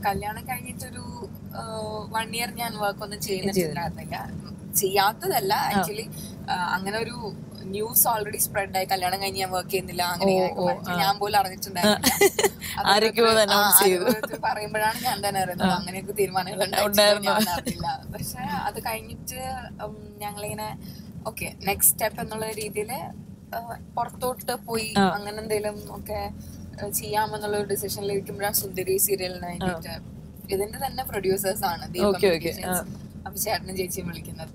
കല്യാണം കഴിഞ്ഞിട്ടൊരു 1 year ഞാൻ work ഒന്നും ചെയ്യുന്നില്ല. ചെയ്യാത്തതല്ല, ആക്ച്വലി അങ്ങനെ ഒരു ന്യൂസ് ഓൾറെഡി സ്പ്രെഡ് ആയി കല്യാണം കഴിഞ്ഞ് ഞാൻ വർക്ക് ചെയ്യുന്നില്ല അങ്ങനെ ഞാൻ പോലും അറിഞ്ഞിട്ടുണ്ടായിരുന്നില്ല. പറയുമ്പോഴാണ് ഞാൻ തന്നെ അറിയുന്നത് അങ്ങനെയൊക്കെ തീരുമാനങ്ങൾ ഉണ്ടായിരുന്നില്ല. പക്ഷെ അത് കഴിഞ്ഞിട്ട് ഞങ്ങളിങ്ങനെ ഓക്കെ നെക്സ്റ്റ് സ്റ്റെപ്പ് എന്നുള്ള രീതിയില് പുറത്തോട്ട് പോയി അങ്ങനെ എന്തെങ്കിലും ഒക്കെ ചെയ്യാമെന്നുള്ള ഒരു ഡിസിഷനിലിരിക്കുമ്പോഴാണ് സുന്ദരി സീരിയലിന് വേണ്ടിയിട്ട് ഇതിന്റെ തന്നെ പ്രൊഡ്യൂസേഴ്സ് ആണ് അപ്പൊ ചേട്ടനും ചേച്ചിയും വിളിക്കുന്നത്.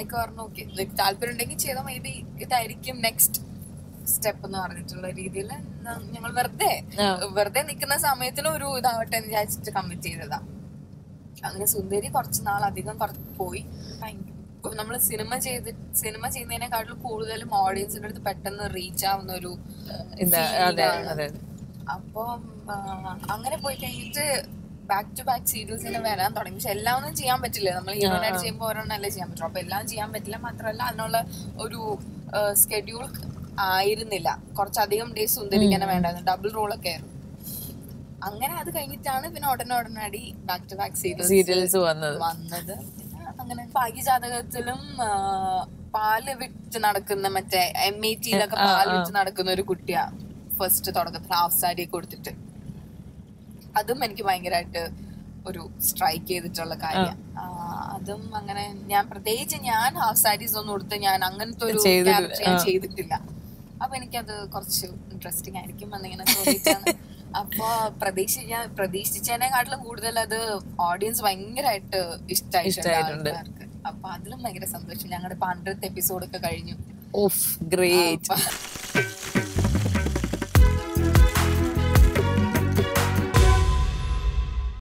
ഒക്കെ പറഞ്ഞു ഓക്കെ താല്പര്യം ഉണ്ടെങ്കിൽ ചെയ്തോ, മേ ബി ഇതായിരിക്കും നെക്സ്റ്റ് സ്റ്റെപ്പ് എന്ന് പറഞ്ഞിട്ടുള്ള രീതിയിൽ ഞങ്ങൾ വെറുതെ നിൽക്കുന്ന സമയത്തിന് ഒരു ഇതാവട്ടെ എന്ന് വിചാരിച്ചിട്ട് കമ്മിറ്റ് ചെയ്തതാ. അങ്ങനെ സുന്ദരി കുറച്ച് നാളധികം പോയി. നമ്മള് സിനിമ ചെയ്യുന്നതിനെക്കാട്ടിലും കൂടുതലും ഓഡിയൻസിന്റെ അടുത്ത് പെട്ടെന്ന് റീച്ച് ആവുന്ന ഒരു അപ്പം അങ്ങനെ പോയി കഴിഞ്ഞിട്ട് ബാക്ക് ടു ബാക്ക് സീരീസിന് വരാൻ തുടങ്ങി. പക്ഷെ എല്ലാം ഒന്നും ചെയ്യാൻ പറ്റില്ല, നമ്മൾ ഹീറോയിനായിട്ട് ചെയ്യുമ്പോൾ ഓരോന്നല്ലേ ചെയ്യാൻ പറ്റുള്ളൂ. അപ്പൊ എല്ലാം ചെയ്യാൻ പറ്റില്ല. മാത്രമല്ല അതിനുള്ള ഒരു സ്കെഡ്യൂൾ ആയിരുന്നില്ല. കുറച്ചധികം ഡേയ്സ് സുന്ദരിക്ക് വേണ്ടായിരുന്നു, ഡബിൾ റോളൊക്കെ ആയിരുന്നു. അങ്ങനെ അത് കഴിഞ്ഞിട്ടാണ് പിന്നെ ഉടനടി ബാക്ക് ടു ബാക്ക് സീരീസ് വന്നത്. അങ്ങനെ ഭാഗ്യജാതകത്തിലും പാല് വിറ്റ് നടക്കുന്ന മറ്റേ MAT-ലൊക്കെ പാല് വിറ്റ് നടക്കുന്ന ഒരു കുട്ടിയാ ഫസ്റ്റ് തുടക്കത്തിൽ ഹാഫ് സാരി കൊടുത്തിട്ട്. അതും എനിക്ക് ഭയങ്കരമായിട്ട് ഒരു സ്ട്രൈക്ക് ചെയ്തിട്ടുള്ള കാര്യം. അതും അങ്ങനെ പ്രത്യേകിച്ച് ഞാൻ ഹാഫ് സാരീസ് ഒന്നും കൊടുത്ത് ഞാൻ അങ്ങനത്തെ ഒരു ക്യാരക്ടർ ഞാൻ ചെയ്തിട്ടില്ല. അപ്പൊ എനിക്കത് കുറച്ച് ഇൻട്രസ്റ്റിംഗ് ആയിരിക്കും എന്നിങ്ങനെ തോന്നിയിട്ടാണ്. അപ്പൊ പ്രതീക്ഷിച്ചതിനെക്കാട്ടിലും കൂടുതൽ അത് ഓഡിയൻസ് ഭയങ്കരമായിട്ട് ഇഷ്ടമായിട്ടുണ്ട്. അപ്പൊ അതിലും ഭയങ്കര സന്തോഷം. ഞങ്ങളുടെ 100th എപ്പിസോഡൊക്കെ കഴിഞ്ഞു.